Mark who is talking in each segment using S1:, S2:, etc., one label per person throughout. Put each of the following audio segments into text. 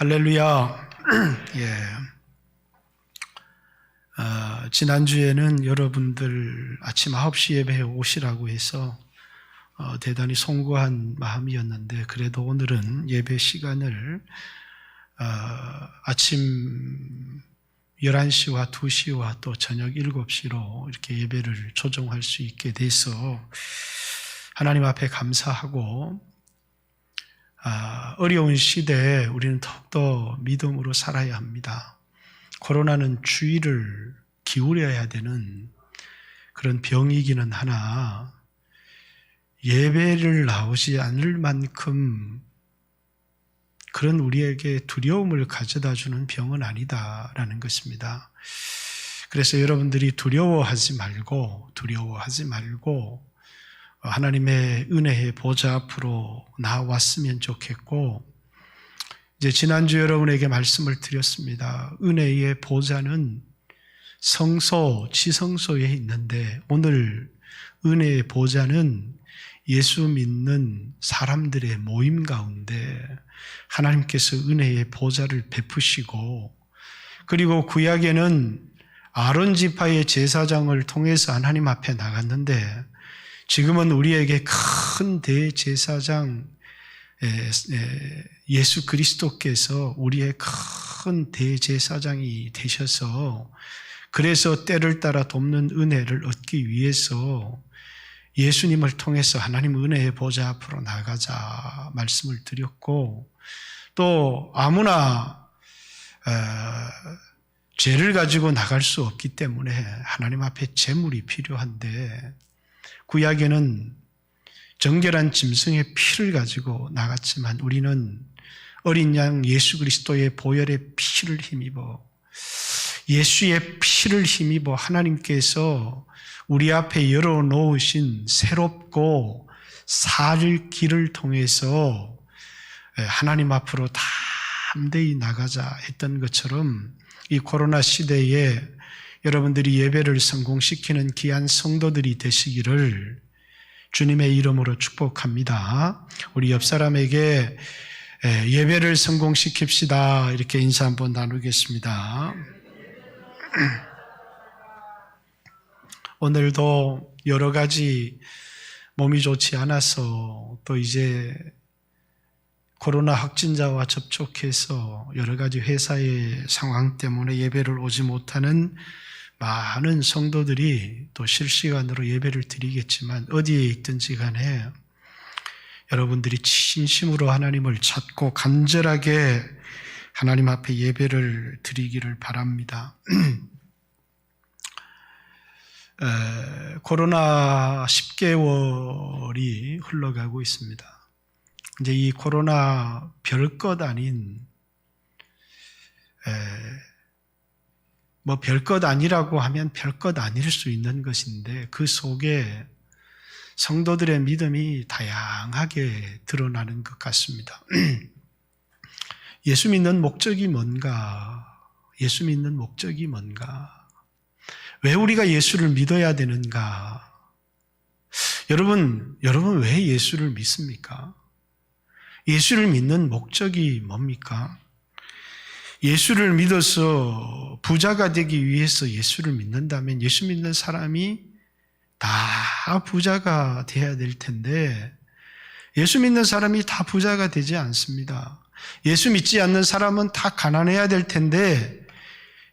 S1: 할렐루야. 지난주에는 여러분들 아침 9시 예배에 오시라고 해서 대단히 송구한 마음이었는데, 그래도 오늘은 예배 시간을 아침 11시와 2시와 또 저녁 7시로 이렇게 예배를 조정할 수 있게 돼서 하나님 앞에 감사하고, 어려운 시대에 우리는 더욱더 믿음으로 살아야 합니다. 코로나는 주의를 기울여야 되는 그런 병이기는 하나, 예배를 나오지 않을 만큼 그런 우리에게 두려움을 가져다 주는 병은 아니다라는 것입니다. 그래서 여러분들이 두려워하지 말고 하나님의 은혜의 보좌 앞으로 나왔으면 좋겠고, 이제 지난주 여러분에게 말씀을 드렸습니다. 은혜의 보좌는 성소, 지성소에 있는데, 오늘 은혜의 보좌는 예수 믿는 사람들의 모임 가운데 하나님께서 은혜의 보좌를 베푸시고, 그리고 구약에는 아론 지파의 제사장을 통해서 하나님 앞에 나갔는데, 지금은 우리에게 큰 대제사장 예수 그리스도께서 우리의 큰 대제사장이 되셔서, 그래서 때를 따라 돕는 은혜를 얻기 위해서 예수님을 통해서 하나님 은혜의 보좌 앞으로 나가자 말씀을 드렸고, 또 아무나 죄를 가지고 나갈 수 없기 때문에 하나님 앞에 제물이 필요한데, 구약에는 정결한 짐승의 피를 가지고 나갔지만 우리는 어린 양 예수 그리스도의 보혈의 피를 힘입어, 예수의 피를 힘입어 하나님께서 우리 앞에 열어놓으신 새롭고 살 길을 통해서 하나님 앞으로 담대히 나가자 했던 것처럼, 이 코로나 시대에 여러분들이 예배를 성공시키는 귀한 성도들이 되시기를 주님의 이름으로 축복합니다. 우리 옆 사람에게 예배를 성공시킵시다 이렇게 인사 한번 나누겠습니다. 오늘도 여러 가지 몸이 좋지 않아서, 또 이제 코로나 확진자와 접촉해서 여러 가지 회사의 상황 때문에 예배를 오지 못하는 많은 성도들이 또 실시간으로 예배를 드리겠지만, 어디에 있든지 간에 여러분들이 진심으로 하나님을 찾고 간절하게 하나님 앞에 예배를 드리기를 바랍니다. 코로나 10개월이 흘러가고 있습니다. 이제 이 코로나 별것 아닌, 별것 아니라고 하면 별것 아닐 수 있는 것인데, 그 속에 성도들의 믿음이 다양하게 드러나는 것 같습니다. 예수 믿는 목적이 뭔가? 예수 믿는 목적이 뭔가? 왜 우리가 예수를 믿어야 되는가? 여러분 왜 예수를 믿습니까? 예수를 믿는 목적이 뭡니까? 예수를 믿어서 부자가 되기 위해서 예수를 믿는다면 예수 믿는 사람이 다 부자가 돼야 될 텐데, 예수 믿는 사람이 다 부자가 되지 않습니다. 예수 믿지 않는 사람은 다 가난해야 될 텐데,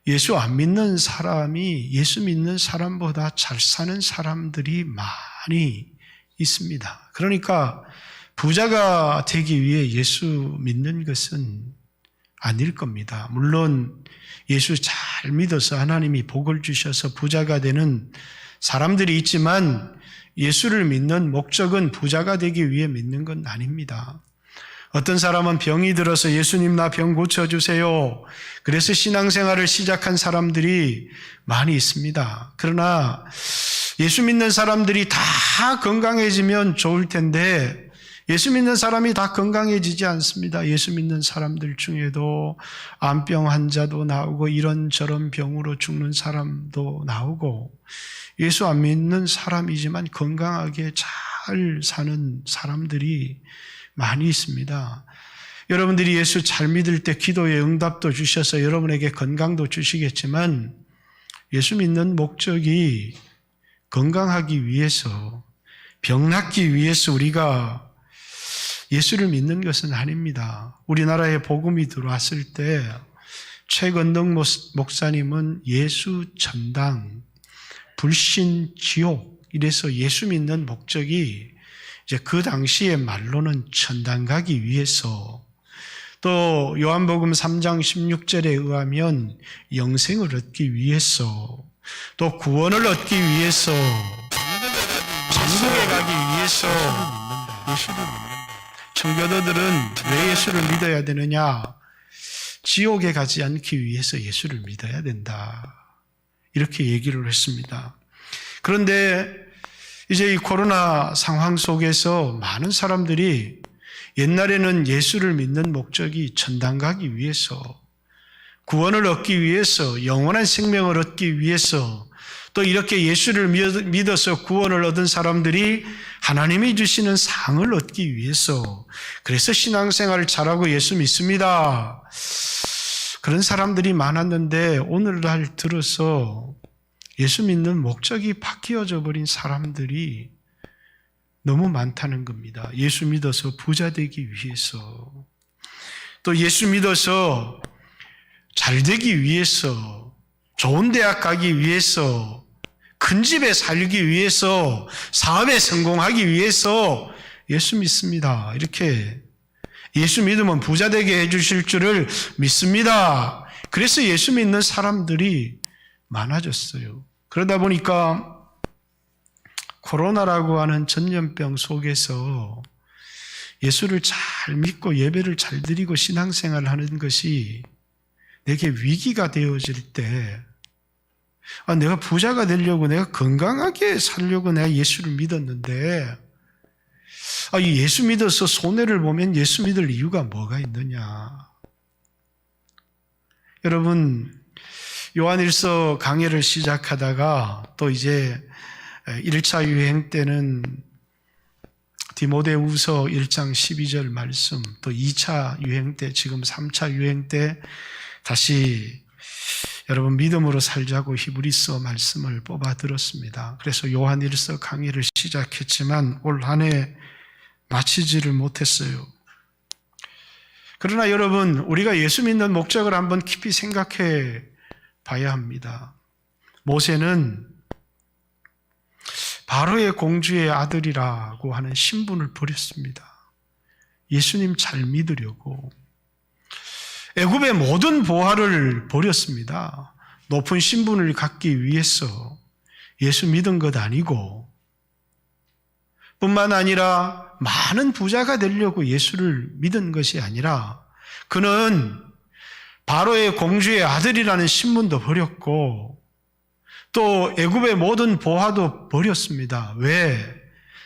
S1: 예수 안 믿는 사람이 예수 믿는 사람보다 잘 사는 사람들이 많이 있습니다. 그러니까 부자가 되기 위해 예수 믿는 것은 아닐 겁니다. 물론 예수 잘 믿어서 하나님이 복을 주셔서 부자가 되는 사람들이 있지만, 예수를 믿는 목적은 부자가 되기 위해 믿는 건 아닙니다. 어떤 사람은 병이 들어서 예수님 나 병 고쳐주세요, 그래서 신앙생활을 시작한 사람들이 많이 있습니다. 그러나 예수 믿는 사람들이 다 건강해지면 좋을 텐데, 예수 믿는 사람이 다 건강해지지 않습니다. 예수 믿는 사람들 중에도 암병 환자도 나오고 이런저런 병으로 죽는 사람도 나오고, 예수 안 믿는 사람이지만 건강하게 잘 사는 사람들이 많이 있습니다. 여러분들이 예수 잘 믿을 때 기도의 응답도 주셔서 여러분에게 건강도 주시겠지만 예수 믿는 목적이 건강하기 위해서, 병 낫기 위해서 우리가 예수를 믿는 것은 아닙니다. 우리나라에 복음이 들어왔을 때 최건덕 목사님은 예수 전당, 불신 지옥, 이래서 예수 믿는 목적이 이제 그 당시의 말로는 천당 가기 위해서, 또 요한복음 3장 16절에 의하면 영생을 얻기 위해서, 또 구원을 얻기 위해서, 천국에 가기 위해서 예수를 믿는다. 청교도들은 왜 예수를 믿어야 되느냐? 지옥에 가지 않기 위해서 예수를 믿어야 된다. 이렇게 얘기를 했습니다. 그런데 이제 이 코로나 상황 속에서 많은 사람들이 옛날에는 예수를 믿는 목적이 천당 가기 위해서, 구원을 얻기 위해서, 영원한 생명을 얻기 위해서, 또 이렇게 예수를 믿어서 구원을 얻은 사람들이 하나님이 주시는 상을 얻기 위해서, 그래서 신앙생활을 잘하고 예수 믿습니다. 그런 사람들이 많았는데 오늘날 들어서 예수 믿는 목적이 바뀌어져 버린 사람들이 너무 많다는 겁니다. 예수 믿어서 부자 되기 위해서, 또 예수 믿어서 잘 되기 위해서, 좋은 대학 가기 위해서, 큰 집에 살기 위해서, 사업에 성공하기 위해서 예수 믿습니다. 이렇게 예수 믿으면 부자 되게 해주실 줄을 믿습니다. 그래서 예수 믿는 사람들이 많아졌어요. 그러다 보니까 코로나라고 하는 전염병 속에서 예수를 잘 믿고 예배를 잘 드리고 신앙생활을 하는 것이 내게 위기가 되어질 때, 내가 부자가 되려고, 내가 건강하게 살려고 내가 예수를 믿었는데, 이 예수 믿어서 손해를 보면 예수 믿을 이유가 뭐가 있느냐. 여러분, 요한일서 강해를 시작하다가 또 이제 1차 유행 때는 디모데후서 1장 12절 말씀, 또 2차 유행 때, 지금 3차 유행 때 다시 여러분 믿음으로 살자고 히브리서 말씀을 뽑아 들었습니다. 그래서 요한일서 강의를 시작했지만 올 한 해 마치지를 못했어요. 그러나 여러분, 우리가 예수 믿는 목적을 한번 깊이 생각해 봐야 합니다. 모세는 바로의 공주의 아들이라고 하는 신분을 버렸습니다. 예수님 잘 믿으려고. 애굽의 모든 보화를 버렸습니다. 높은 신분을 갖기 위해서 예수 믿은 것 아니고, 뿐만 아니라 많은 부자가 되려고 예수를 믿은 것이 아니라, 그는 바로의 공주의 아들이라는 신분도 버렸고 또 애굽의 모든 보화도 버렸습니다. 왜?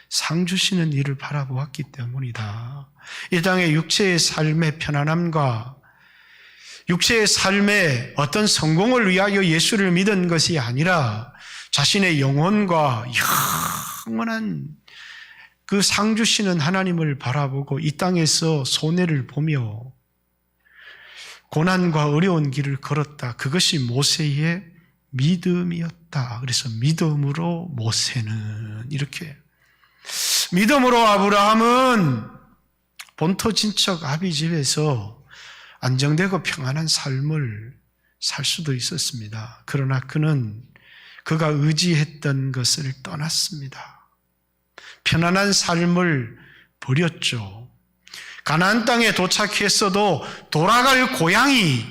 S1: 상 주시는 이를 바라보았기 때문이다. 이 땅의 육체의 삶의 편안함과 육체의 삶의 어떤 성공을 위하여 예수를 믿은 것이 아니라 자신의 영혼과 영원한 그 상 주시는 하나님을 바라보고 이 땅에서 손해를 보며 고난과 어려운 길을 걸었다. 그것이 모세의 믿음이었다. 그래서 믿음으로 모세는 이렇게, 믿음으로 아브라함은 본토 친척 아비 집에서 안정되고 평안한 삶을 살 수도 있었습니다. 그러나 그는 그가 의지했던 것을 떠났습니다. 편안한 삶을 버렸죠. 가나안 땅에 도착했어도 돌아갈 고향이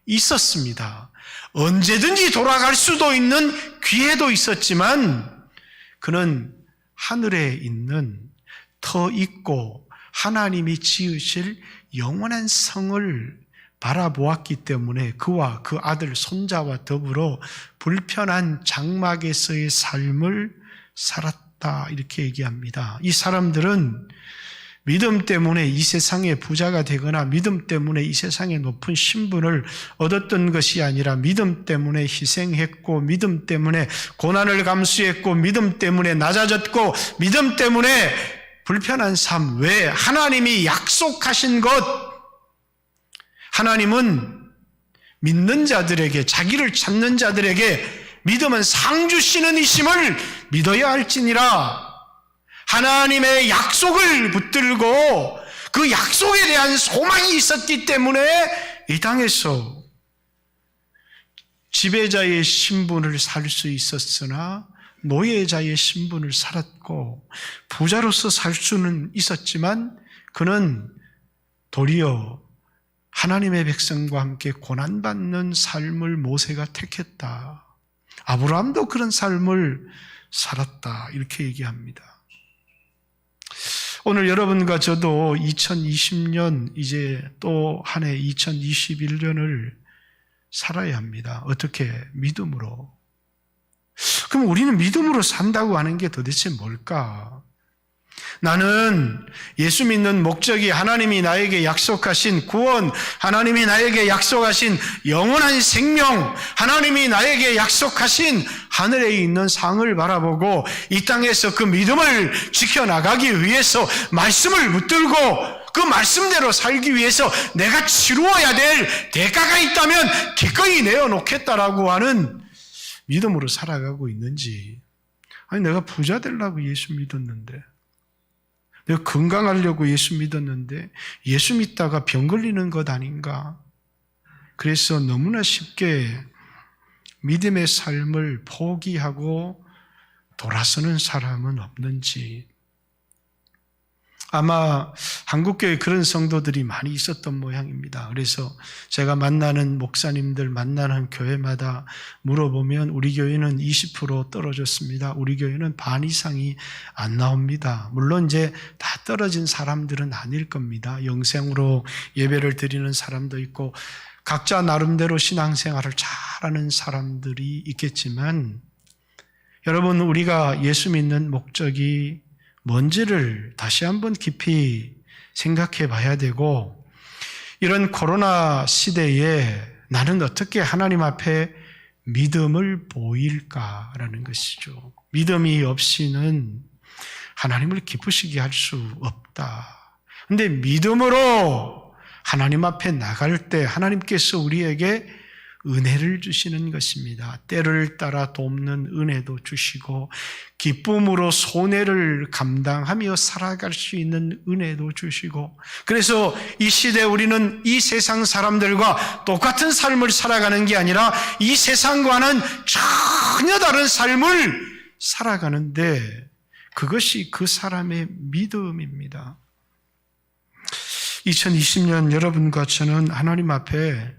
S1: 있었습니다. 언제든지 돌아갈 수도 있는 기회도 있었지만 그는 하늘에 있는 터 있고 하나님이 지으실 영원한 성을 바라보았기 때문에 그와 그 아들 손자와 더불어 불편한 장막에서의 삶을 살았다, 이렇게 얘기합니다. 이 사람들은 믿음 때문에 이 세상의 부자가 되거나 믿음 때문에 이 세상의 높은 신분을 얻었던 것이 아니라 믿음 때문에 희생했고, 믿음 때문에 고난을 감수했고, 믿음 때문에 낮아졌고, 믿음 때문에 불편한 삶, 왜? 하나님이 약속하신 것, 하나님은 믿는 자들에게, 자기를 찾는 자들에게 믿음은 상 주시는 이심을 믿어야 할지니라. 하나님의 약속을 붙들고 그 약속에 대한 소망이 있었기 때문에 이 땅에서 지배자의 신분을 살 수 있었으나 노예자의 신분을 살았고 부자로서 살 수는 있었지만 그는 도리어 하나님의 백성과 함께 고난받는 삶을 모세가 택했다. 아브라함도 그런 삶을 살았다. 이렇게 얘기합니다. 오늘 여러분과 저도 2020년 이제 또 한 해 2021년을 살아야 합니다. 어떻게? 믿음으로. 그럼 우리는 믿음으로 산다고 하는 게 도대체 뭘까? 나는 예수 믿는 목적이 하나님이 나에게 약속하신 구원, 하나님이 나에게 약속하신 영원한 생명, 하나님이 나에게 약속하신 하늘에 있는 상을 바라보고 이 땅에서 그 믿음을 지켜나가기 위해서 말씀을 붙들고 그 말씀대로 살기 위해서 내가 치루어야 될 대가가 있다면 기꺼이 내어놓겠다라고 하는 믿음으로 살아가고 있는지, 아니 내가 부자 되려고 예수 믿었는데, 내가 건강하려고 예수 믿었는데 예수 믿다가 병 걸리는 것 아닌가? 그래서 너무나 쉽게 믿음의 삶을 포기하고 돌아서는 사람은 없는지. 아마 한국교회에 그런 성도들이 많이 있었던 모양입니다. 그래서 제가 만나는 목사님들, 만나는 교회마다 물어보면 우리 교회는 20% 떨어졌습니다. 우리 교회는 반 이상이 안 나옵니다. 물론 이제 다 떨어진 사람들은 아닐 겁니다. 영생으로 예배를 드리는 사람도 있고 각자 나름대로 신앙생활을 잘하는 사람들이 있겠지만, 여러분, 우리가 예수 믿는 목적이 뭔지를 다시 한번 깊이 생각해 봐야 되고, 이런 코로나 시대에 나는 어떻게 하나님 앞에 믿음을 보일까라는 것이죠. 믿음이 없이는 하나님을 기쁘시게 할 수 없다. 그런데 믿음으로 하나님 앞에 나갈 때 하나님께서 우리에게 은혜를 주시는 것입니다. 때를 따라 돕는 은혜도 주시고 기쁨으로 손해를 감당하며 살아갈 수 있는 은혜도 주시고, 그래서 이 시대 우리는 이 세상 사람들과 똑같은 삶을 살아가는 게 아니라 이 세상과는 전혀 다른 삶을 살아가는데 그것이 그 사람의 믿음입니다. 2020년 여러분과 저는 하나님 앞에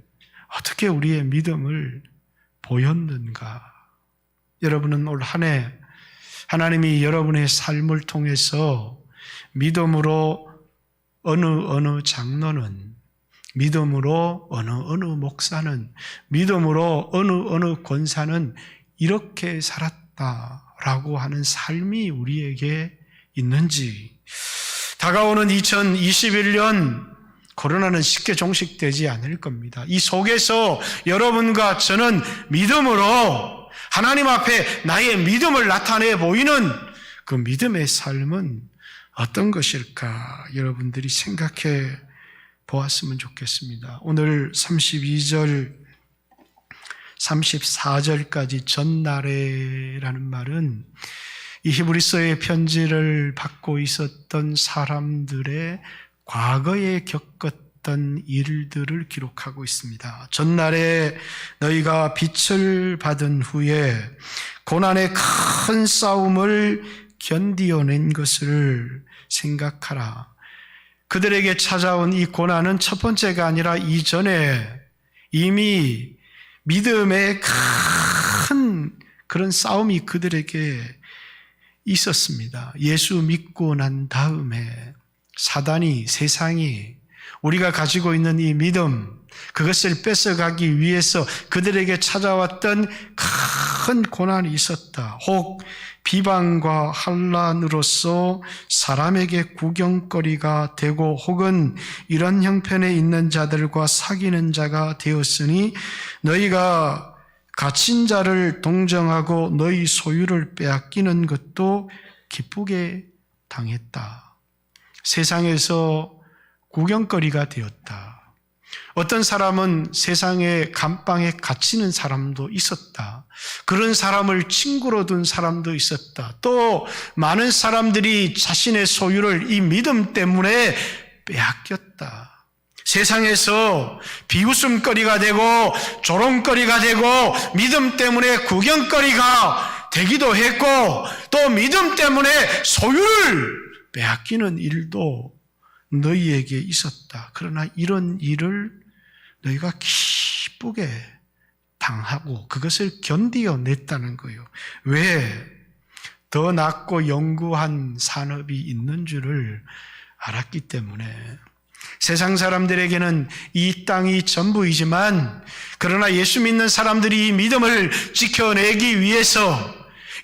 S1: 어떻게 우리의 믿음을 보였는가? 여러분은 올 한 해 하나님이 여러분의 삶을 통해서 믿음으로 어느 장로는, 믿음으로 어느 목사는, 믿음으로 어느 권사는 이렇게 살았다라고 하는 삶이 우리에게 있는지. 다가오는 2021년 코로나는 쉽게 종식되지 않을 겁니다. 이 속에서 여러분과 저는 믿음으로 하나님 앞에 나의 믿음을 나타내 보이는 그 믿음의 삶은 어떤 것일까 여러분들이 생각해 보았으면 좋겠습니다. 오늘 32절, 34절까지 전날에라는 말은 이 히브리서의 편지를 받고 있었던 사람들의 과거에 겪었던 일들을 기록하고 있습니다. 전날에 너희가 빛을 받은 후에 고난의 큰 싸움을 견디어낸 것을 생각하라. 그들에게 찾아온 이 고난은 첫 번째가 아니라 이전에 이미 믿음의 큰 그런 싸움이 그들에게 있었습니다. 예수 믿고 난 다음에 사단이, 세상이 우리가 가지고 있는 이 믿음, 그것을 뺏어가기 위해서 그들에게 찾아왔던 큰 고난이 있었다. 혹 비방과 환난으로서 사람에게 구경거리가 되고 혹은 이런 형편에 있는 자들과 사귀는 자가 되었으니 너희가 갇힌 자를 동정하고 너희 소유를 빼앗기는 것도 기쁘게 당했다. 세상에서 구경거리가 되었다. 어떤 사람은 세상의 감방에 갇히는 사람도 있었다. 그런 사람을 친구로 둔 사람도 있었다. 또 많은 사람들이 자신의 소유를 이 믿음 때문에 빼앗겼다. 세상에서 비웃음거리가 되고 조롱거리가 되고 믿음 때문에 구경거리가 되기도 했고 또 믿음 때문에 소유를 빼앗기는 일도 너희에게 있었다. 그러나 이런 일을 너희가 기쁘게 당하고 그것을 견디어냈다는 거예요. 왜? 더 낫고 영구한 산업이 있는 줄을 알았기 때문에. 세상 사람들에게는 이 땅이 전부이지만 그러나 예수 믿는 사람들이 이 믿음을 지켜내기 위해서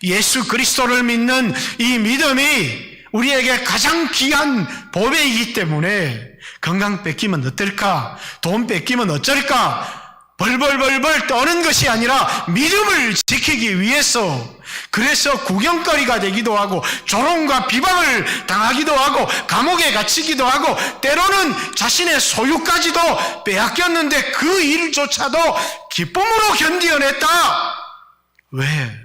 S1: 예수 그리스도를 믿는 이 믿음이 우리에게 가장 귀한 보배이기 때문에 건강 뺏기면 어떨까? 돈 뺏기면 어쩔까? 벌벌벌벌 떠는 것이 아니라 믿음을 지키기 위해서 그래서 구경거리가 되기도 하고 조롱과 비방을 당하기도 하고 감옥에 갇히기도 하고 때로는 자신의 소유까지도 빼앗겼는데 그 일조차도 기쁨으로 견디어냈다. 왜?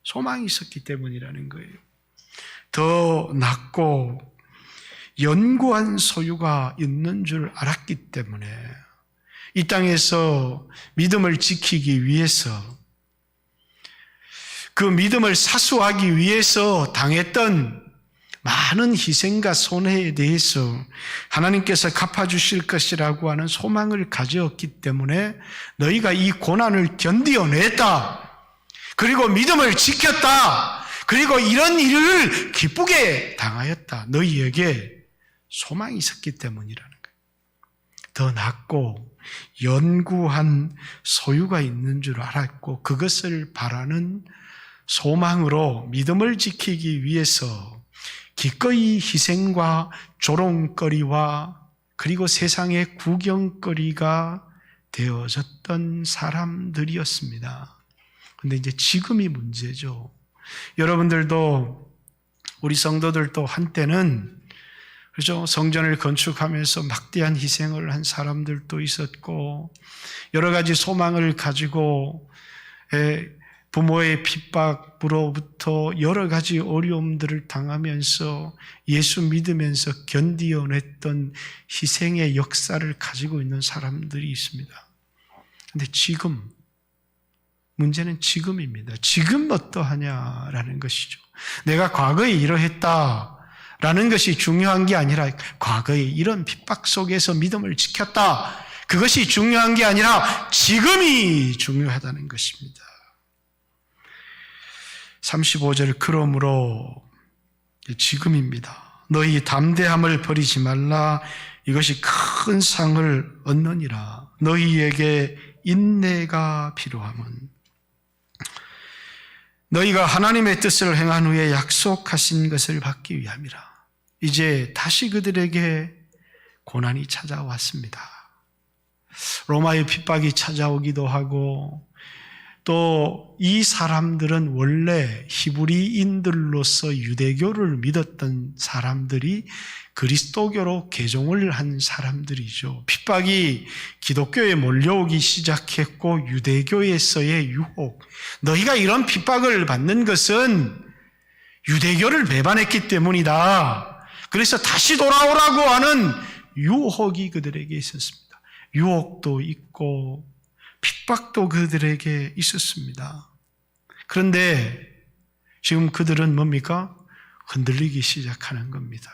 S1: 소망이 있었기 때문이라는 거예요. 더 낫고 연구한 소유가 있는 줄 알았기 때문에 이 땅에서 믿음을 지키기 위해서 그 믿음을 사수하기 위해서 당했던 많은 희생과 손해에 대해서 하나님께서 갚아주실 것이라고 하는 소망을 가졌기 때문에 너희가 이 고난을 견디어냈다. 그리고 믿음을 지켰다. 그리고 이런 일을 기쁘게 당하였다. 너희에게 소망이 있었기 때문이라는 거예요. 더 낫고 연구한 소유가 있는 줄 알았고 그것을 바라는 소망으로 믿음을 지키기 위해서 기꺼이 희생과 조롱거리와 그리고 세상의 구경거리가 되어졌던 사람들이었습니다. 그런데 이제 지금이 문제죠. 여러분들도 우리 성도들도 한때는 그렇죠? 성전을 건축하면서 막대한 희생을 한 사람들도 있었고 여러 가지 소망을 가지고 부모의 핍박으로부터 여러 가지 어려움들을 당하면서 예수 믿으면서 견디어냈던 희생의 역사를 가지고 있는 사람들이 있습니다. 그런데 지금 문제는 지금입니다. 지금 어떠하냐라는 것이죠. 내가 과거에 이러했다라는 것이 중요한 게 아니라 과거에 이런 핍박 속에서 믿음을 지켰다. 그것이 중요한 게 아니라 지금이 중요하다는 것입니다. 35절 그러므로 지금입니다. 너희 담대함을 버리지 말라. 이것이 큰 상을 얻느니라. 너희에게 인내가 필요함은 너희가 하나님의 뜻을 행한 후에 약속하신 것을 받기 위함이라. 이제 다시 그들에게 고난이 찾아왔습니다. 로마의 핍박이 찾아오기도 하고 또 이 사람들은 원래 히브리인들로서 유대교를 믿었던 사람들이 그리스도교로 개종을 한 사람들이죠. 핍박이 기독교에 몰려오기 시작했고 유대교에서의 유혹. 너희가 이런 핍박을 받는 것은 유대교를 배반했기 때문이다. 그래서 다시 돌아오라고 하는 유혹이 그들에게 있었습니다. 유혹도 있고 핍박도 그들에게 있었습니다. 그런데 지금 그들은 뭡니까? 흔들리기 시작하는 겁니다.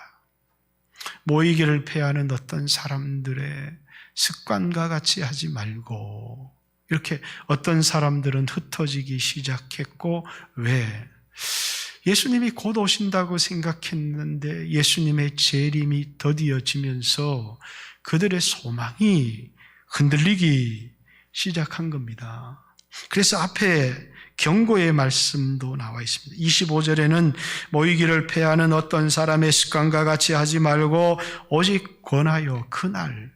S1: 모이기를 패하는 어떤 사람들의 습관과 같이 하지 말고 이렇게 어떤 사람들은 흩어지기 시작했고 왜? 예수님이 곧 오신다고 생각했는데 예수님의 재림이 더디어지면서 그들의 소망이 흔들리기 시작한 겁니다. 그래서 앞에 경고의 말씀도 나와 있습니다. 25절에는 모이기를 패하는 어떤 사람의 습관과 같이 하지 말고 오직 권하여 그날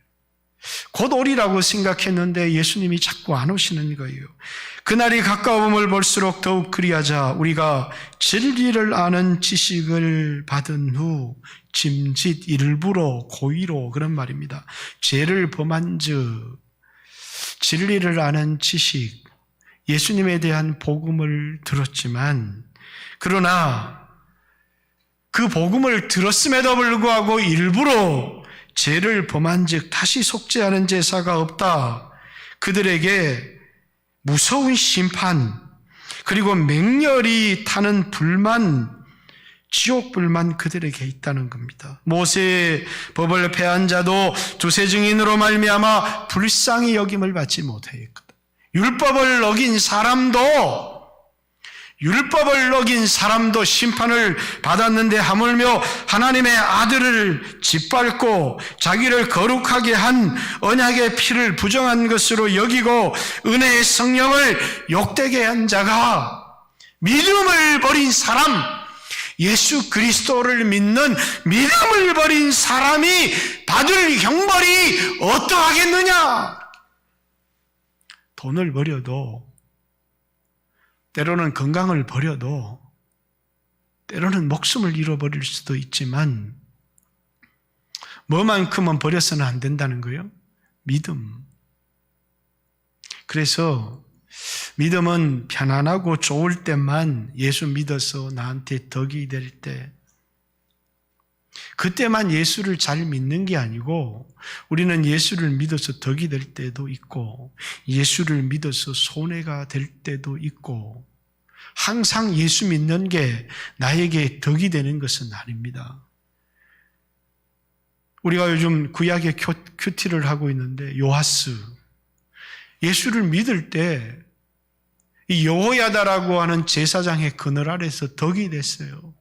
S1: 곧 오리라고 생각했는데 예수님이 자꾸 안 오시는 거예요. 그날이 가까움을 볼수록 더욱 그리하자 우리가 진리를 아는 지식을 받은 후 짐짓 일부러 고의로, 그런 말입니다. 죄를 범한 즉 진리를 아는 지식, 예수님에 대한 복음을 들었지만, 그러나 그 복음을 들었음에도 불구하고 일부러 죄를 범한 즉 다시 속죄하는 제사가 없다. 그들에게 무서운 심판, 그리고 맹렬히 타는 불만, 지옥 불만 그들에게 있다는 겁니다. 모세의 법을 폐한 자도 두세 증인으로 말미암아 불쌍히 여김을 받지 못하였거든. 율법을 어긴 사람도 심판을 받았는데 하물며 하나님의 아들을 짓밟고 자기를 거룩하게 한 언약의 피를 부정한 것으로 여기고 은혜의 성령을 욕되게 한 자가, 믿음을 버린 사람, 예수 그리스도를 믿는 믿음을 버린 사람이 받을 형벌이 어떠하겠느냐? 돈을 버려도, 때로는 건강을 버려도, 때로는 목숨을 잃어버릴 수도 있지만 뭐만큼은 버려서는 안 된다는 거예요? 믿음. 그래서 믿음은 편안하고 좋을 때만, 예수 믿어서 나한테 덕이 될 때, 그때만 예수를 잘 믿는 게 아니고, 우리는 예수를 믿어서 덕이 될 때도 있고, 예수를 믿어서 손해가 될 때도 있고, 항상 예수 믿는 게 나에게 덕이 되는 것은 아닙니다. 우리가 요즘 구약의 큐티를 하고 있는데, 요하스, 예수를 믿을 때 이 여호야다라고 하는 제사장의 그늘 아래서 덕이 됐어요.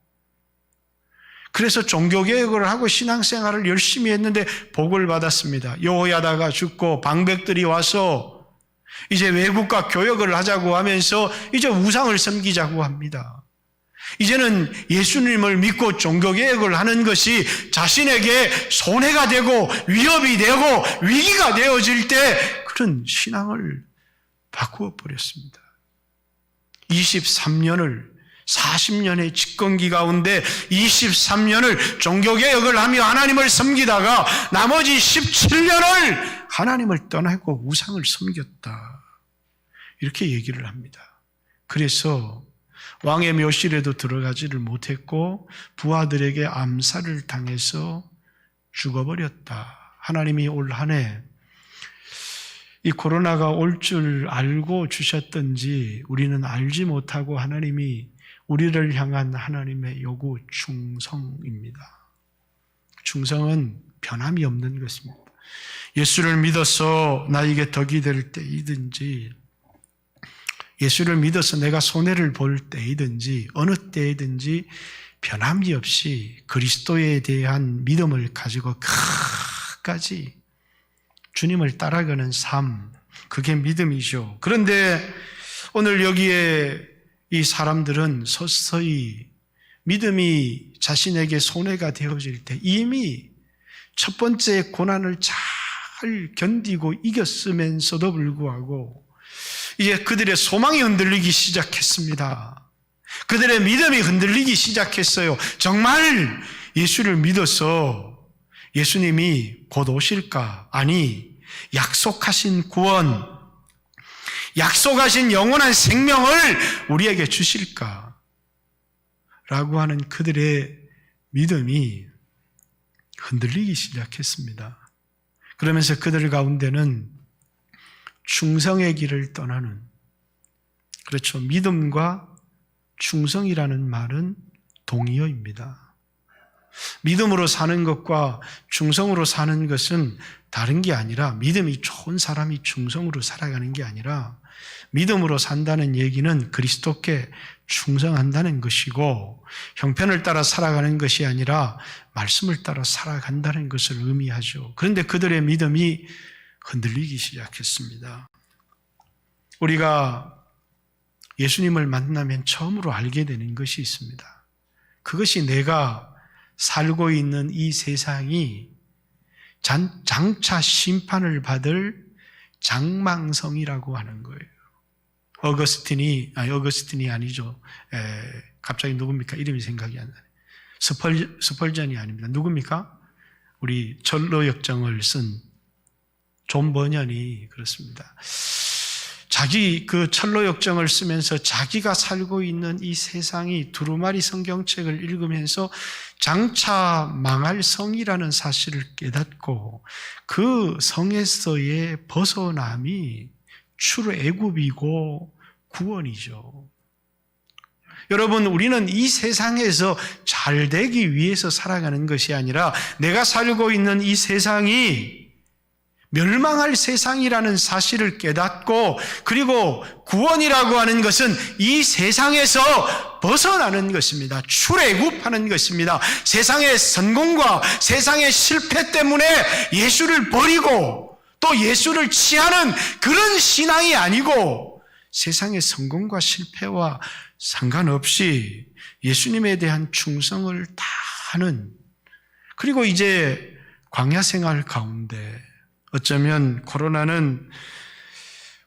S1: 그래서 종교개혁을 하고 신앙생활을 열심히 했는데 복을 받았습니다. 여호야다가 죽고 방백들이 와서 이제 외국과 교역을 하자고 하면서 이제 우상을 섬기자고 합니다. 이제는 예수님을 믿고 종교개혁을 하는 것이 자신에게 손해가 되고 위협이 되고 위기가 되어질 때 그런 신앙을 바꾸어 버렸습니다. 23년을 40년의 집권기 가운데 23년을 종교개혁을 하며 하나님을 섬기다가 나머지 17년을 하나님을 떠나고 우상을 섬겼다. 이렇게 얘기를 합니다. 그래서 왕의 묘실에도 들어가지를 못했고 부하들에게 암살을 당해서 죽어버렸다. 하나님이 올 한 해 이 코로나가 올 줄 알고 주셨던지 우리는 알지 못하고 하나님이 우리를 향한 하나님의 요구 충성입니다. 충성은 변함이 없는 것입니다. 예수를 믿어서 나에게 덕이 될 때이든지, 예수를 믿어서 내가 손해를 볼 때이든지, 어느 때이든지 변함이 없이 그리스도에 대한 믿음을 가지고 끝까지 주님을 따라가는 삶, 그게 믿음이죠. 그런데 오늘 여기에 이 사람들은 서서히 믿음이 자신에게 손해가 되어질 때 이미 첫 번째 고난을 잘 견디고 이겼으면서도 불구하고 이제 그들의 소망이 흔들리기 시작했습니다. 그들의 믿음이 흔들리기 시작했어요. 정말 예수를 믿어서 예수님이 곧 오실까? 아니, 약속하신 구원, 약속하신 영원한 생명을 우리에게 주실까? 라고 하는 그들의 믿음이 흔들리기 시작했습니다. 그러면서 그들 가운데는 충성의 길을 떠나는, 그렇죠. 믿음과 충성이라는 말은 동의어입니다. 믿음으로 사는 것과 충성으로 사는 것은 다른 게 아니라, 믿음이 좋은 사람이 충성으로 살아가는 게 아니라, 믿음으로 산다는 얘기는 그리스도께 충성한다는 것이고, 형편을 따라 살아가는 것이 아니라 말씀을 따라 살아간다는 것을 의미하죠. 그런데 그들의 믿음이 흔들리기 시작했습니다. 우리가 예수님을 만나면 처음으로 알게 되는 것이 있습니다. 그것이 내가 살고 있는 이 세상이 장차 심판을 받을 장망성이라고 하는 거예요. 어거스틴이 아니죠. 갑자기 누굽니까? 이름이 생각이 안 나네. 스펄전이 아닙니다. 누굽니까? 우리 철로 역정을 쓴 존 버년이 그렇습니다. 자기 그 철로 역정을 쓰면서 자기가 살고 있는 이 세상이 두루마리 성경책을 읽으면서 장차 망할 성이라는 사실을 깨닫고 그 성에서의 벗어남이 출애굽이고 구원이죠. 여러분, 우리는 이 세상에서 잘 되기 위해서 살아가는 것이 아니라 내가 살고 있는 이 세상이 멸망할 세상이라는 사실을 깨닫고, 그리고 구원이라고 하는 것은 이 세상에서 벗어나는 것입니다. 출애굽하는 것입니다. 세상의 성공과 세상의 실패 때문에 예수를 버리고 또 예수를 취하는 그런 신앙이 아니고, 세상의 성공과 실패와 상관없이 예수님에 대한 충성을 다하는, 그리고 이제 광야 생활 가운데 어쩌면 코로나는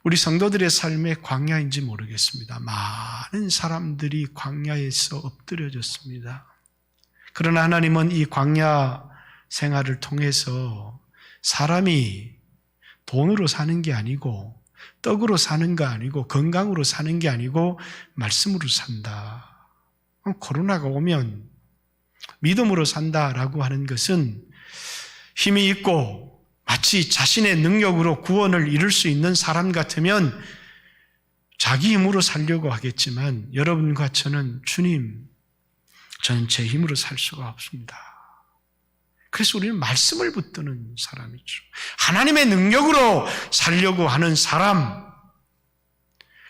S1: 우리 성도들의 삶의 광야인지 모르겠습니다. 많은 사람들이 광야에서 엎드려졌습니다. 그러나 하나님은 이 광야 생활을 통해서 사람이 돈으로 사는 게 아니고, 떡으로 사는 거 아니고, 건강으로 사는 게 아니고 말씀으로 산다. 코로나가 오면 믿음으로 산다라고 하는 것은 힘이 있고 마치 자신의 능력으로 구원을 이룰 수 있는 사람 같으면 자기 힘으로 살려고 하겠지만, 여러분과 저는 주님, 저는 제 힘으로 살 수가 없습니다. 그래서 우리는 말씀을 붙드는 사람이죠. 하나님의 능력으로 살려고 하는 사람.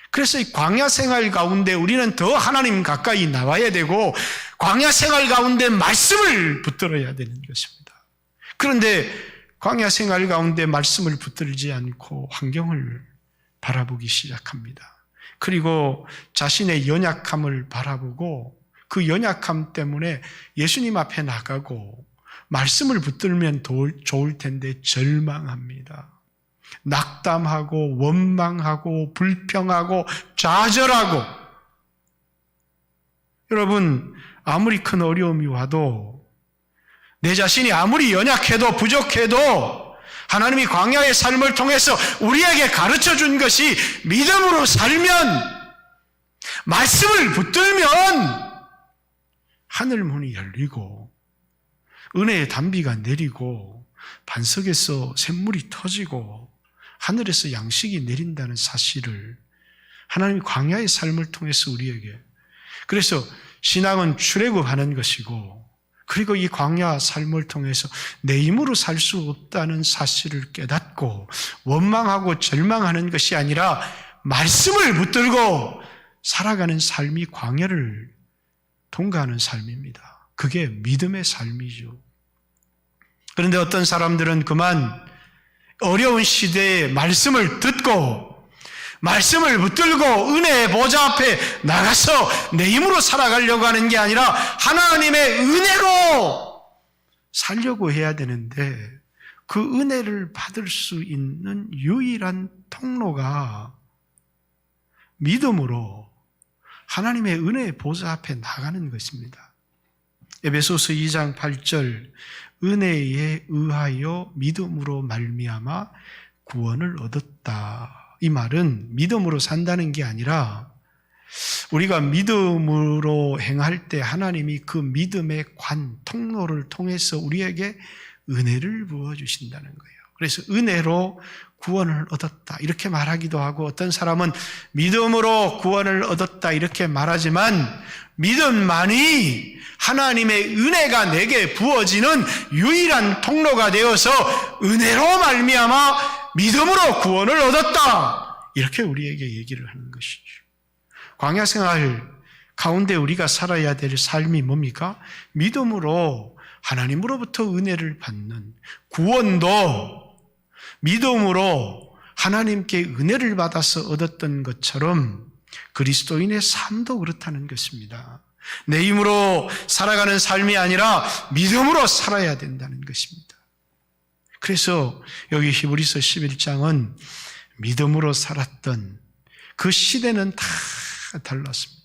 S1: 그래서 이 광야 생활 가운데 우리는 더 하나님 가까이 나와야 되고, 광야 생활 가운데 말씀을 붙들어야 되는 것입니다. 그런데 광야 생활 가운데 말씀을 붙들지 않고 환경을 바라보기 시작합니다. 그리고 자신의 연약함을 바라보고 그 연약함 때문에 예수님 앞에 나가고 말씀을 붙들면 좋을 텐데 절망합니다. 낙담하고 원망하고 불평하고 좌절하고. 여러분, 아무리 큰 어려움이 와도, 내 자신이 아무리 연약해도 부족해도 하나님이 광야의 삶을 통해서 우리에게 가르쳐 준 것이 믿음으로 살면, 말씀을 붙들면 하늘 문이 열리고 은혜의 단비가 내리고 반석에서 샘물이 터지고 하늘에서 양식이 내린다는 사실을 하나님이 광야의 삶을 통해서 우리에게, 그래서 신앙은 출애굽하는 것이고, 그리고 이 광야 삶을 통해서 내 힘으로 살 수 없다는 사실을 깨닫고 원망하고 절망하는 것이 아니라 말씀을 붙들고 살아가는 삶이 광야를 통과하는 삶입니다. 그게 믿음의 삶이죠. 그런데 어떤 사람들은 그만 어려운 시대에 말씀을 듣고 말씀을 붙들고 은혜의 보좌 앞에 나가서 내 힘으로 살아가려고 하는 게 아니라 하나님의 은혜로 살려고 해야 되는데, 그 은혜를 받을 수 있는 유일한 통로가 믿음으로 하나님의 은혜의 보좌 앞에 나가는 것입니다. 에베소서 2장 8절, 은혜에 의하여 믿음으로 말미암아 구원을 얻었다. 이 말은 믿음으로 산다는 게 아니라 우리가 믿음으로 행할 때 하나님이 그 믿음의 통로를 통해서 우리에게 은혜를 부어주신다는 거예요. 그래서 은혜로 구원을 얻었다 이렇게 말하기도 하고, 어떤 사람은 믿음으로 구원을 얻었다 이렇게 말하지만, 믿음만이 하나님의 은혜가 내게 부어지는 유일한 통로가 되어서 은혜로 말미암아 믿음으로 구원을 얻었다, 이렇게 우리에게 얘기를 하는 것이죠. 광야 생활 가운데 우리가 살아야 될 삶이 뭡니까? 믿음으로 하나님으로부터 은혜를 받는, 구원도 믿음으로 하나님께 은혜를 받아서 얻었던 것처럼 그리스도인의 삶도 그렇다는 것입니다. 내 힘으로 살아가는 삶이 아니라 믿음으로 살아야 된다는 것입니다. 그래서 여기 히브리서 11장은 믿음으로 살았던 그 시대는 다 달랐습니다.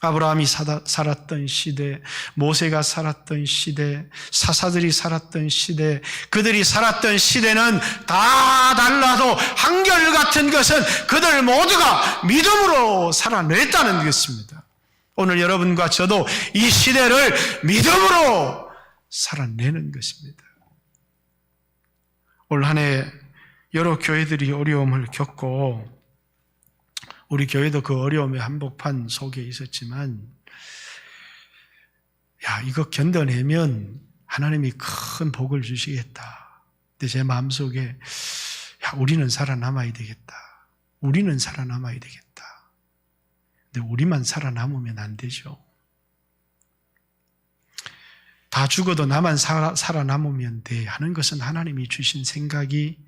S1: 아브라함이 살았던 시대, 모세가 살았던 시대, 사사들이 살았던 시대, 그들이 살았던 시대는 다 달라도 한결같은 것은 그들 모두가 믿음으로 살아냈다는 것입니다. 오늘 여러분과 저도 이 시대를 믿음으로 살아내는 것입니다. 올 한 해 여러 교회들이 어려움을 겪고 우리 교회도 그 어려움의 한복판 속에 있었지만 이거 견뎌내면 하나님이 큰 복을 주시겠다. 근데 제 마음속에 우리는 살아남아야 되겠다. 우리는 살아남아야 되겠다. 근데 우리만 살아남으면 안 되죠. 다 죽어도 나만 살아남으면 돼 하는 것은 하나님이 주신 생각이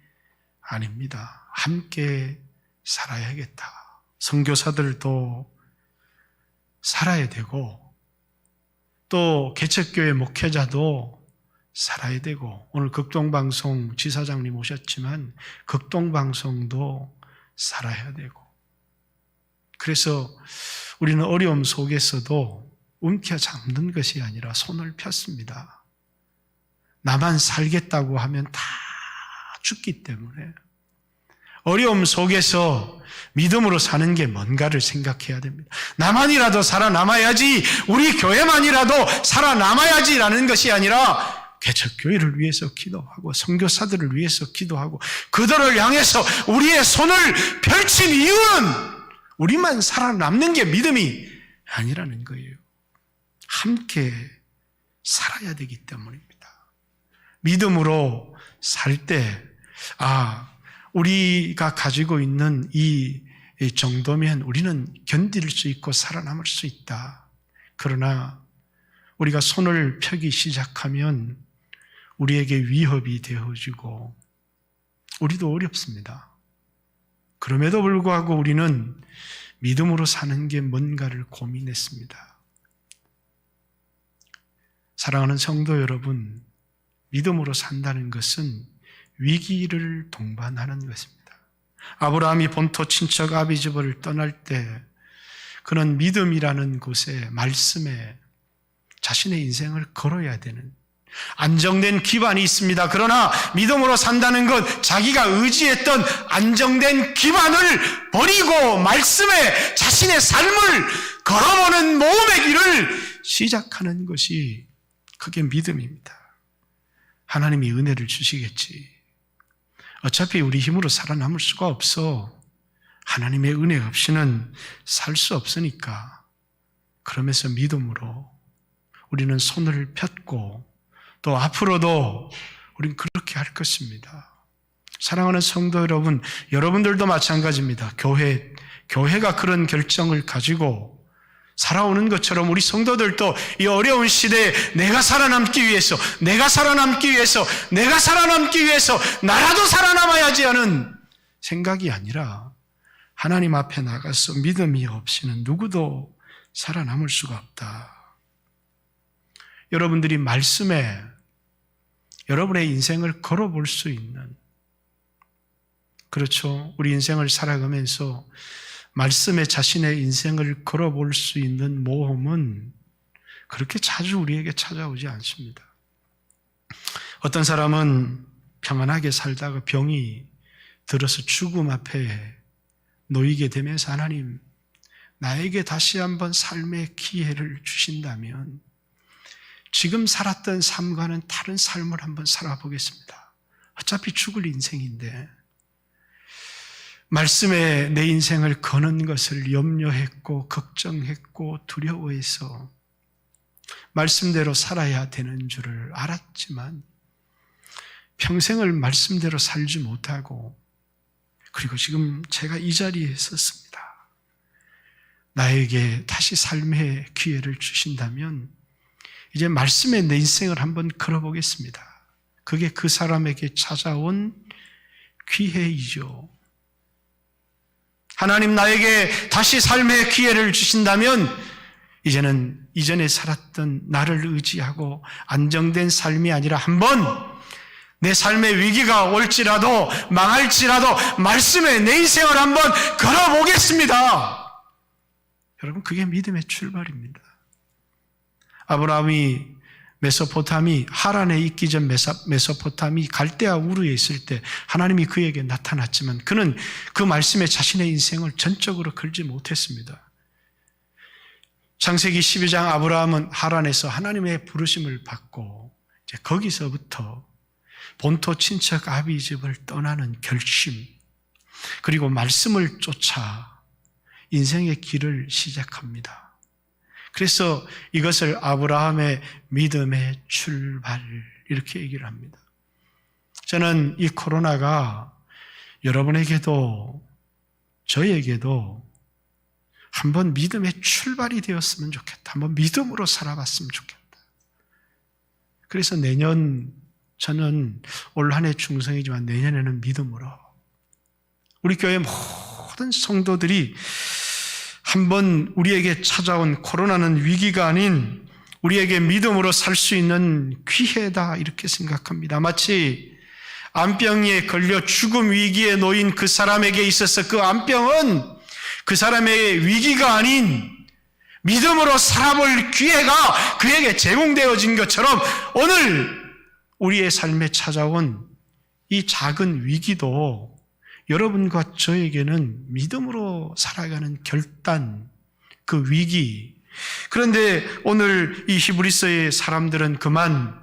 S1: 아닙니다. 함께 살아야겠다. 선교사들도 살아야 되고 또 개척교회 목회자도 살아야 되고 오늘 극동방송 지사장님 오셨지만 극동방송도 살아야 되고 그래서 우리는 어려움 속에서도 움켜잡는 것이 아니라 손을 폈습니다. 나만 살겠다고 하면 다 죽기 때문에 어려움 속에서 믿음으로 사는 게 뭔가를 생각해야 됩니다. 나만이라도 살아남아야지, 우리 교회만이라도 살아남아야지라는 것이 아니라 개척교회를 위해서 기도하고 선교사들을 위해서 기도하고 그들을 향해서 우리의 손을 펼친 이유는 우리만 살아남는 게 믿음이 아니라는 거예요. 함께 살아야 되기 때문입니다. 믿음으로 살 때 우리가 가지고 있는 이 정도면 우리는 견딜 수 있고 살아남을 수 있다. 그러나 우리가 손을 펴기 시작하면 우리에게 위협이 되어지고 우리도 어렵습니다. 그럼에도 불구하고 우리는 믿음으로 사는 게 뭔가를 고민했습니다. 사랑하는 성도 여러분, 믿음으로 산다는 것은 위기를 동반하는 것입니다. 아브라함이 본토 친척 아비집을 떠날 때 그는 믿음이라는 곳에 말씀에 자신의 인생을 걸어야 되는 안정된 기반이 있습니다. 그러나 믿음으로 산다는 것, 자기가 의지했던 안정된 기반을 버리고 말씀에 자신의 삶을 걸어보는 모험의 길을 시작하는 것이 그게 믿음입니다. 하나님이 은혜를 주시겠지. 어차피 우리 힘으로 살아남을 수가 없어. 하나님의 은혜 없이는 살 수 없으니까. 그러면서 믿음으로 우리는 손을 폈고 또 앞으로도 우리는 그렇게 할 것입니다. 사랑하는 성도 여러분, 여러분들도 마찬가지입니다. 교회가 그런 결정을 가지고 살아오는 것처럼 우리 성도들도 이 어려운 시대에 내가 살아남기 위해서 나라도 살아남아야지 하는 생각이 아니라 하나님 앞에 나가서 믿음이 없이는 누구도 살아남을 수가 없다. 여러분들이 말씀에 여러분의 인생을 걸어볼 수 있는, 그렇죠. 우리 인생을 살아가면서 말씀에 자신의 인생을 걸어볼 수 있는 모험은 그렇게 자주 우리에게 찾아오지 않습니다. 어떤 사람은 평안하게 살다가 병이 들어서 죽음 앞에 놓이게 되면서 하나님, 나에게 다시 한번 삶의 기회를 주신다면 지금 살았던 삶과는 다른 삶을 한번 살아보겠습니다. 어차피 죽을 인생인데 말씀에 내 인생을 거는 것을 염려했고 걱정했고 두려워해서 말씀대로 살아야 되는 줄을 알았지만 평생을 말씀대로 살지 못하고 그리고 지금 제가 이 자리에 섰습니다. 나에게 다시 삶의 기회를 주신다면 이제 말씀에 내 인생을 한번 걸어보겠습니다. 그게 그 사람에게 찾아온 기회이죠. 하나님 나에게 다시 삶의 기회를 주신다면 이제는 이전에 살았던 나를 의지하고 안정된 삶이 아니라 한번 내 삶의 위기가 올지라도 망할지라도 말씀에 내 인생을 한번 걸어보겠습니다. 여러분, 그게 믿음의 출발입니다. 아브라함이 메소포타미, 하란에 있기 전 메소포타미 갈대아 우르에 있을 때 하나님이 그에게 나타났지만 그는 그 말씀에 자신의 인생을 전적으로 걸지 못했습니다. 창세기 12장 아브라함은 하란에서 하나님의 부르심을 받고 이제 거기서부터 본토 친척 아비 집을 떠나는 결심, 그리고 말씀을 쫓아 인생의 길을 시작합니다. 그래서 이것을 아브라함의 믿음의 출발, 이렇게 얘기를 합니다. 저는 이 코로나가 여러분에게도 저에게도 한번 믿음의 출발이 되었으면 좋겠다. 한번 믿음으로 살아봤으면 좋겠다. 그래서 저는 올 한 해 충성이지만 내년에는 믿음으로 우리 교회 모든 성도들이 한번 우리에게 찾아온 코로나는 위기가 아닌 우리에게 믿음으로 살 수 있는 기회다, 이렇게 생각합니다. 마치 암병에 걸려 죽음 위기에 놓인 그 사람에게 있어서 그 암병은 그 사람의 위기가 아닌 믿음으로 살아볼 기회가 그에게 제공되어진 것처럼 오늘 우리의 삶에 찾아온 이 작은 위기도 여러분과 저에게는 믿음으로 살아가는 결단, 그 위기. 그런데 오늘 이 히브리서의 사람들은 그만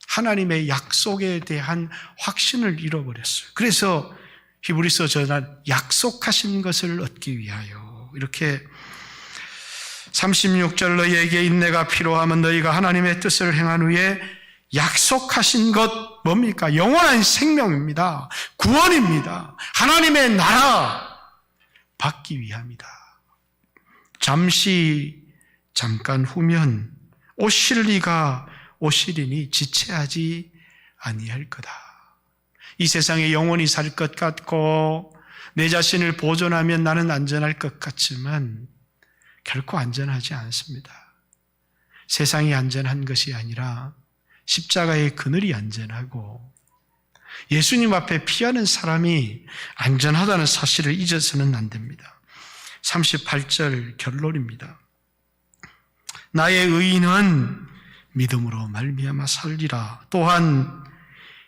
S1: 하나님의 약속에 대한 확신을 잃어버렸어요. 그래서 히브리서 전한 약속하신 것을 얻기 위하여, 이렇게 36절 너희에게 인내가 필요하면 너희가 하나님의 뜻을 행한 후에 약속하신 것 뭡니까? 영원한 생명입니다. 구원입니다. 하나님의 나라 받기 위함이다. 잠깐 후면 오실 리가 오시리니 지체하지 아니할 거다. 이 세상에 영원히 살 것 같고 내 자신을 보존하면 나는 안전할 것 같지만 결코 안전하지 않습니다. 세상이 안전한 것이 아니라 십자가의 그늘이 안전하고 예수님 앞에 피하는 사람이 안전하다는 사실을 잊어서는 안 됩니다. 38절 결론입니다. 나의 의인은 믿음으로 말미암아 살리라. 또한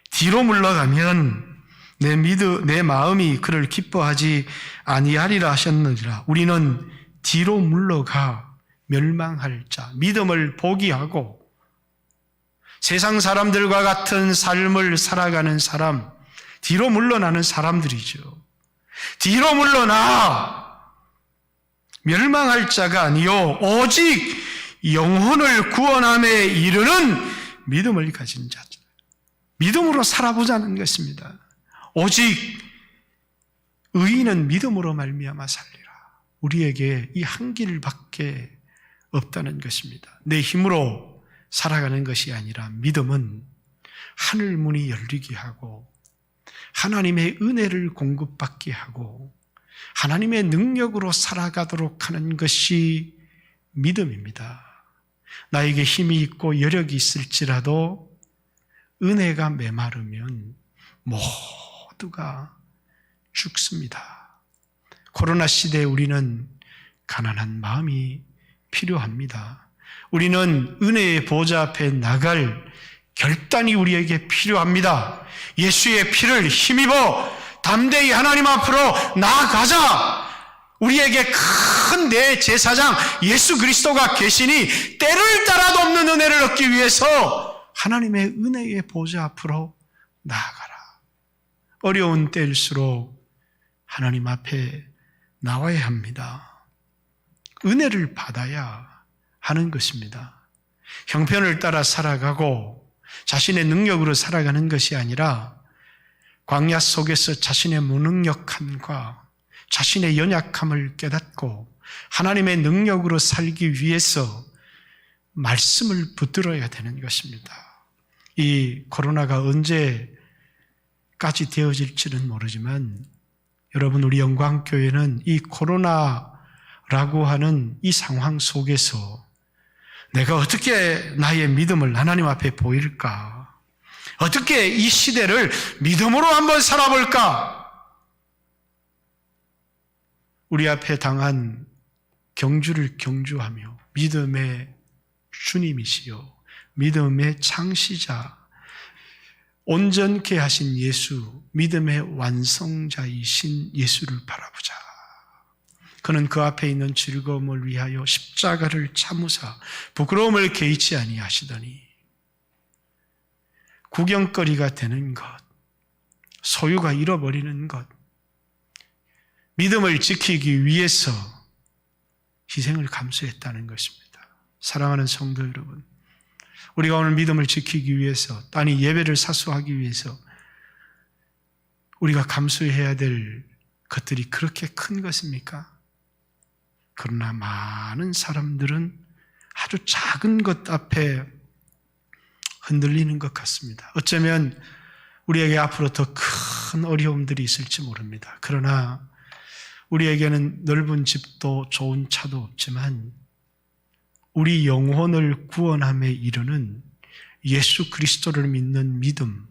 S1: 뒤로 물러가면 내 마음이 그를 기뻐하지 아니하리라 하셨느니라. 우리는 뒤로 물러가 멸망할 자, 믿음을 포기하고 세상 사람들과 같은 삶을 살아가는 사람, 뒤로 물러나는 사람들이죠. 뒤로 물러나 멸망할 자가 아니요 오직 영혼을 구원함에 이르는 믿음을 가진 자죠. 믿음으로 살아보자는 것입니다. 오직 의인은 믿음으로 말미암아 살리라. 우리에게 이 한 길밖에 없다는 것입니다. 내 힘으로 살아가는 것이 아니라 믿음은 하늘 문이 열리게 하고 하나님의 은혜를 공급받게 하고 하나님의 능력으로 살아가도록 하는 것이 믿음입니다. 나에게 힘이 있고 여력이 있을지라도 은혜가 메마르면 모두가 죽습니다. 코로나 시대에 우리는 가난한 마음이 필요합니다. 우리는 은혜의 보좌 앞에 나갈 결단이 우리에게 필요합니다. 예수의 피를 힘입어 담대히 하나님 앞으로 나아가자. 우리에게 큰 대제사장 예수 그리스도가 계시니 때를 따라도 없는 은혜를 얻기 위해서 하나님의 은혜의 보좌 앞으로 나아가라. 어려운 때일수록 하나님 앞에 나와야 합니다. 은혜를 받아야 하는 것입니다. 형편을 따라 살아가고 자신의 능력으로 살아가는 것이 아니라 광야 속에서 자신의 무능력함과 자신의 연약함을 깨닫고 하나님의 능력으로 살기 위해서 말씀을 붙들어야 되는 것입니다. 이 코로나가 언제까지 되어질지는 모르지만 여러분, 우리 영광교회는 이 코로나라고 하는 이 상황 속에서 내가 어떻게 나의 믿음을 하나님 앞에 보일까? 어떻게 이 시대를 믿음으로 한번 살아볼까? 우리 앞에 당한 경주를 경주하며 믿음의 주님이시요 믿음의 창시자, 온전케 하신 예수, 믿음의 완성자이신 예수를 바라보자. 그는 그 앞에 있는 즐거움을 위하여 십자가를 참으사 부끄러움을 개의치 아니하시더니 구경거리가 되는 것, 소유가 잃어버리는 것, 믿음을 지키기 위해서 희생을 감수했다는 것입니다. 사랑하는 성도 여러분, 우리가 오늘 믿음을 지키기 위해서, 아니 예배를 사수하기 위해서 우리가 감수해야 될 것들이 그렇게 큰 것입니까? 그러나 많은 사람들은 아주 작은 것 앞에 흔들리는 것 같습니다. 어쩌면 우리에게 앞으로 더 큰 어려움들이 있을지 모릅니다. 그러나 우리에게는 넓은 집도 좋은 차도 없지만 우리 영혼을 구원함에 이르는 예수 그리스도를 믿는 믿음,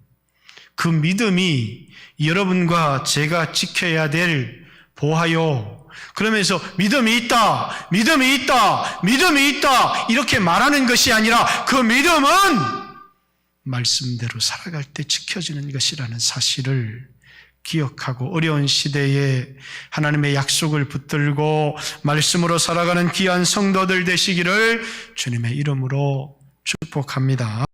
S1: 그 믿음이 여러분과 제가 지켜야 될 보하여, 그러면서 믿음이 있다, 믿음이 있다, 믿음이 있다 이렇게 말하는 것이 아니라 그 믿음은 말씀대로 살아갈 때 지켜지는 것이라는 사실을 기억하고 어려운 시대에 하나님의 약속을 붙들고 말씀으로 살아가는 귀한 성도들 되시기를 주님의 이름으로 축복합니다.